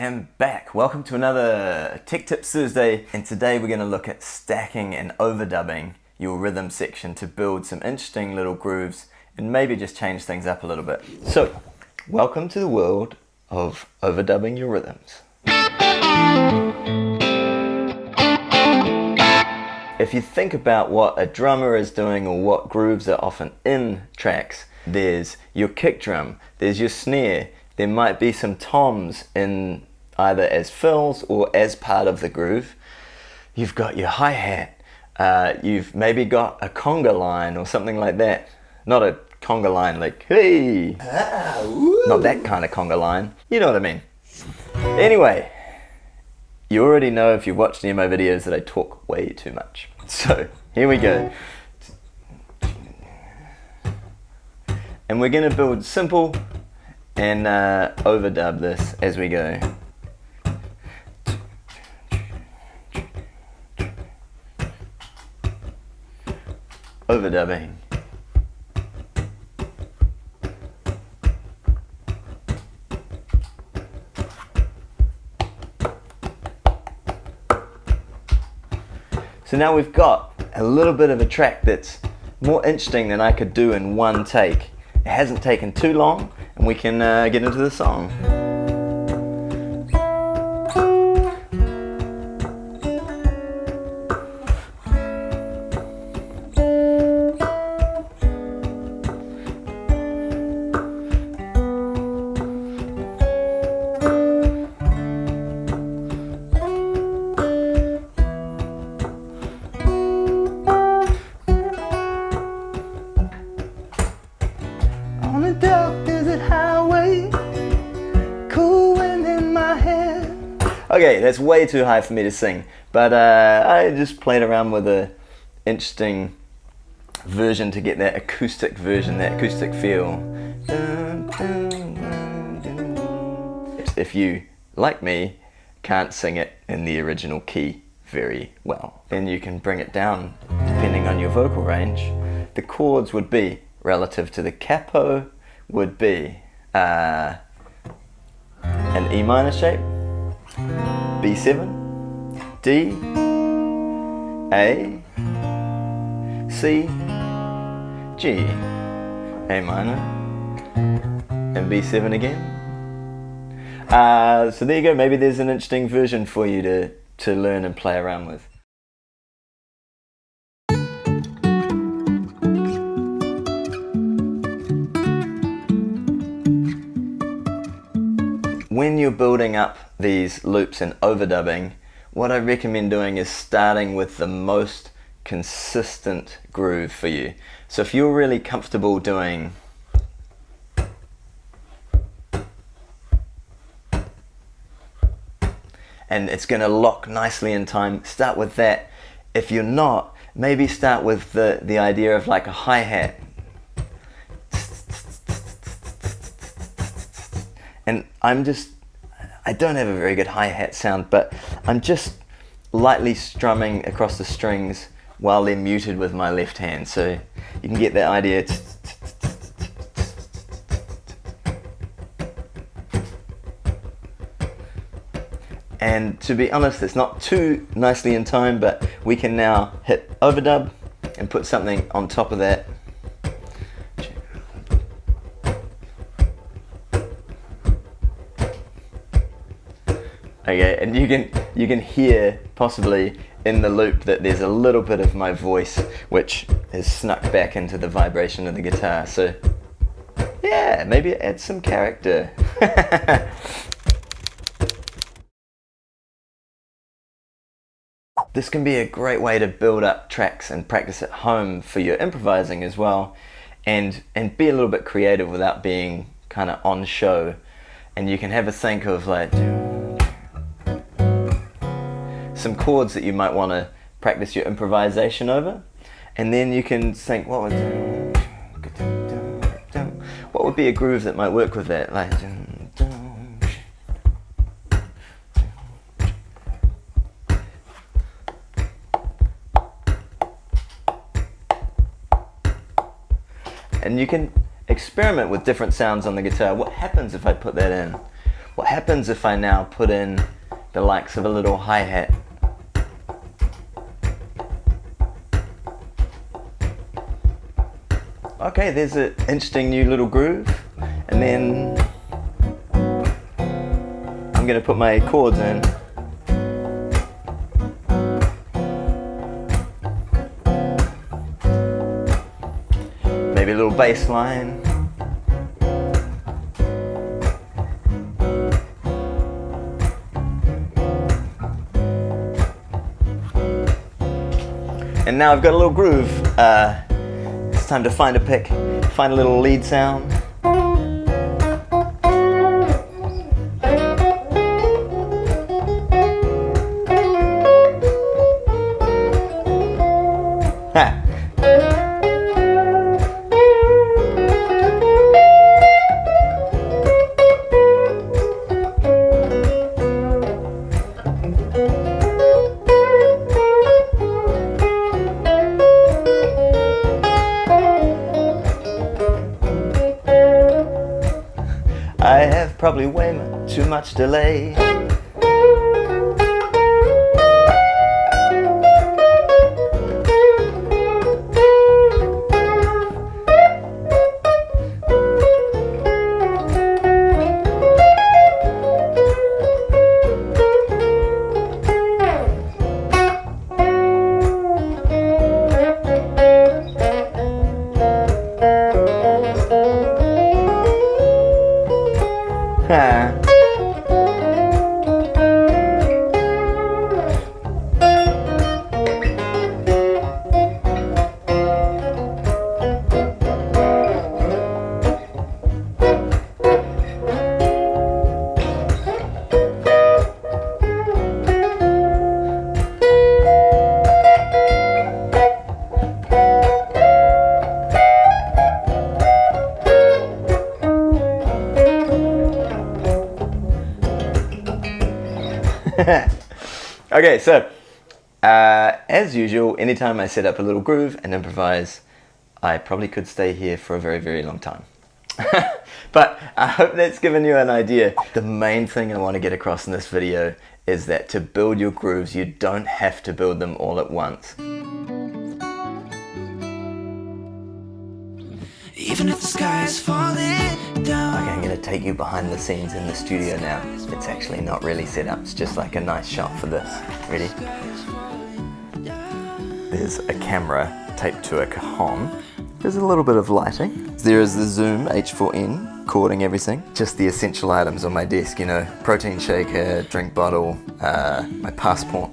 am back. Welcome to another Tech Tips Thursday, and today we're going to look at stacking and overdubbing your rhythm section to build some interesting little grooves and maybe just change things up a little bit. So, welcome to the world of overdubbing your rhythms. If you think about what a drummer is doing or what grooves are often in tracks, there's your kick drum, there's your snare, there might be some toms in either as fills or as part of the groove. You've got your hi-hat, you've maybe got a conga line or something like that. Not a conga line like, hey! Not that kind of conga line, you know what I mean. Anyway, you already know if you've watched any of my videos that I talk way too much. So, here we go. And we're going to build simple and overdub this as we go. Overdubbing. So now we've got a little bit of a track that's more interesting than I could do in one take. It hasn't taken too long, and we can get into the song. On a dark desert highway, cool wind in my hair. Okay, that's way too high for me to sing, but I just played around with an interesting version to get that acoustic version, that acoustic feel. If you, like me, can't sing it in the original key very well, then you can bring it down depending on your vocal range. The chords would be, relative to the capo, would be an E minor shape, B7, D, A, C, G, A minor, and B7 again. So there you go, maybe there's an interesting version for you to learn and play around with. When you're building up these loops and overdubbing, what I recommend doing is starting with the most consistent groove for you. So if you're really comfortable doing and it's going to lock nicely in time, start with that. If you're not, maybe start with the idea of like a hi-hat. And I don't have a very good hi-hat sound, but I'm just lightly strumming across the strings while they're muted with my left hand. So you can get that idea. And to be honest, it's not too nicely in time, but we can now hit overdub and put something on top of that. Okay, and you can hear possibly in the loop that there's a little bit of my voice which is snuck back into the vibration of the guitar. So yeah, maybe it adds some character. This can be a great way to build up tracks and practice at home for your improvising as well, and be a little bit creative without being kind of on show. And you can have a think of like some chords that you might want to practice your improvisation over, and then you can think what would be a groove that might work with that, like and you can experiment with different sounds on the guitar. What happens if I put that in? What happens if I now put in the likes of a little hi-hat? Okay, there's an interesting new little groove, and then I'm going to put my chords in. Maybe a little bass line. And now I've got a little groove. It's time to find a pick, find a little lead sound. Ha! I have probably way too much delay. Okay, so as usual, anytime I set up a little groove and improvise, I probably could stay here for a very, very long time. But I hope that's given you an idea. The main thing I want to get across in this video is that to build your grooves, you don't have to build them all at once. Even if the sky is falling down. Okay, I'm going to take you behind the scenes in the studio now. It's actually not really set up, it's just like a nice shot for this. Ready? There's a camera taped to a cajon. There's a little bit of lighting. There is the Zoom H4n recording everything. Just the essential items on my desk, you know, protein shaker, drink bottle, my passport.